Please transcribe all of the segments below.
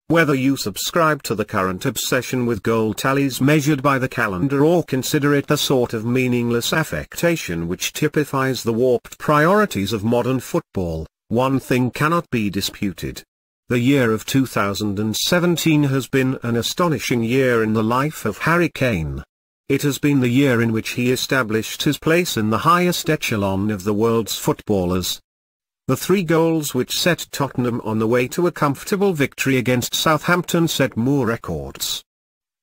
Whether you subscribe to the current obsession with goal tallies measured by the calendar or consider it a sort of meaningless affectation which typifies the warped priorities of modern football, one thing cannot be disputed. The year of 2017 has been an astonishing year in the life of Harry Kane. It has been the year in which he established his place in the highest echelon of the world's footballers. The 3 goals which set Tottenham on the way to a comfortable victory against Southampton set more records.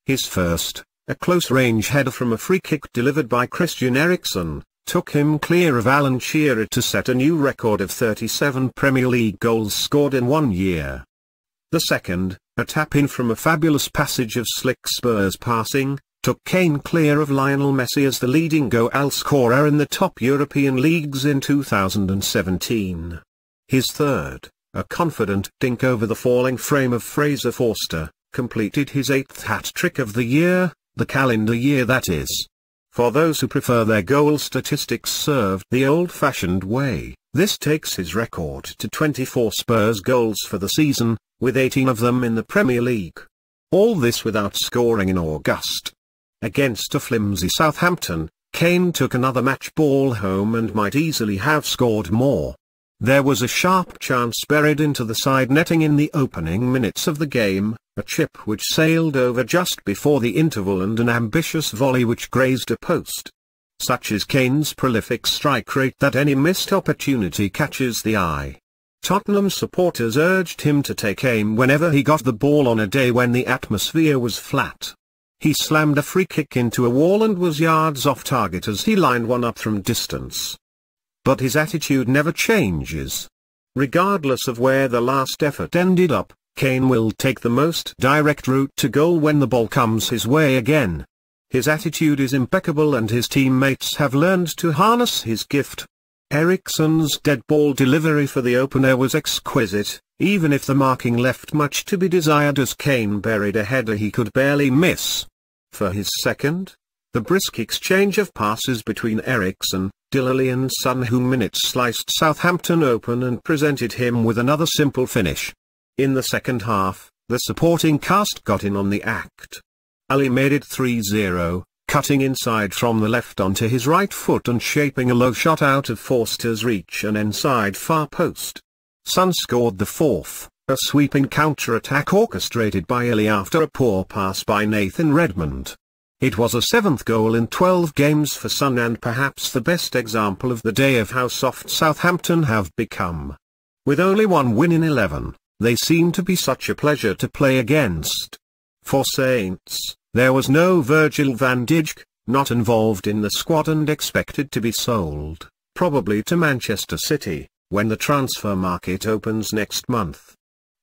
His first, a close-range header from a free-kick delivered by Christian Eriksen, took him clear of Alan Shearer to set a new record of 37 Premier League goals scored in 1 year. The second, a tap-in from a fabulous passage of slick Spurs passing, took Kane clear of Lionel Messi as the leading goal scorer in the top European leagues in 2017. His third, a confident dink over the falling frame of Fraser Forster, completed his 8th hat-trick of the year, the calendar year that is. For those who prefer their goal statistics served the old-fashioned way, this takes his record to 24 Spurs goals for the season, with 18 of them in the Premier League. All this without scoring in August. Against a flimsy Southampton, Kane took another match ball home and might easily have scored more. There was a sharp chance buried into the side netting in the opening minutes of the game, a chip which sailed over just before the interval and an ambitious volley which grazed a post. Such is Kane's prolific strike rate that any missed opportunity catches the eye. Tottenham supporters urged him to take aim whenever he got the ball on a day when the atmosphere was flat. He slammed a free kick into a wall and was yards off target as he lined one up from distance. But his attitude never changes. Regardless of where the last effort ended up, Kane will take the most direct route to goal when the ball comes his way again. His attitude is impeccable and his teammates have learned to harness his gift. Eriksen's dead ball delivery for the opener was exquisite, even if the marking left much to be desired as Kane buried a header he could barely miss. For his second, the brisk exchange of passes between Eriksen, Dele Alli and Son Heung-min sliced Southampton open and presented him with another simple finish. In the second half, the supporting cast got in on the act. Alli made it 3-0, cutting inside from the left onto his right foot and shaping a low shot out of Forster's reach and inside far post. Son scored the fourth, a sweeping counter-attack orchestrated by Alli after a poor pass by Nathan Redmond. It was a 7th goal in 12 games for Son and perhaps the best example of the day of how soft Southampton have become. With only 1 win in 11, they seem to be such a pleasure to play against. For Saints, there was no Virgil van Dijk, not involved in the squad and expected to be sold, probably to Manchester City, when the transfer market opens next month.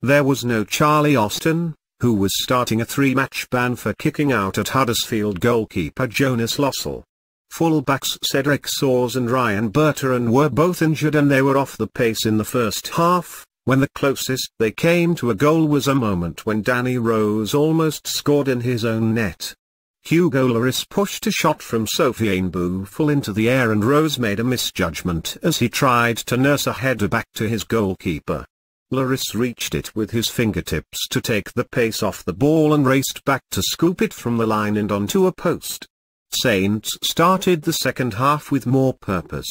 There was no Charlie Austin, who was starting a 3-match ban for kicking out at Huddersfield goalkeeper Jonas Lossell. Full-backs Cedric Soares and Ryan Bertrand were both injured and they were off the pace in the first half, when the closest they came to a goal was a moment when Danny Rose almost scored in his own net. Hugo Lloris pushed a shot from Sofiane Boufal into the air and Rose made a misjudgment as he tried to nurse a header back to his goalkeeper. Lloris reached it with his fingertips to take the pace off the ball and raced back to scoop it from the line and onto a post. Saints started the second half with more purpose.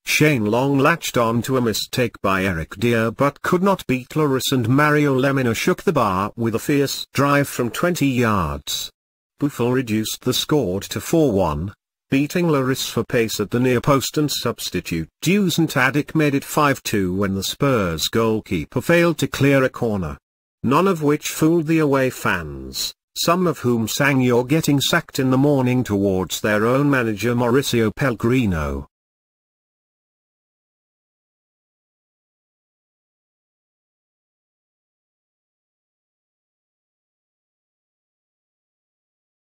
Shane Long latched on to a mistake by Eric Dier but could not beat Lloris and Mario Lemina shook the bar with a fierce drive from 20 yards. Boufal reduced the score to 4-1, beating Lloris for pace at the near post and substitute Dusan Tadic made it 5-2 when the Spurs goalkeeper failed to clear a corner. None of which fooled the away fans, some of whom sang "You're getting sacked" in the morning towards their own manager Mauricio Pellegrino.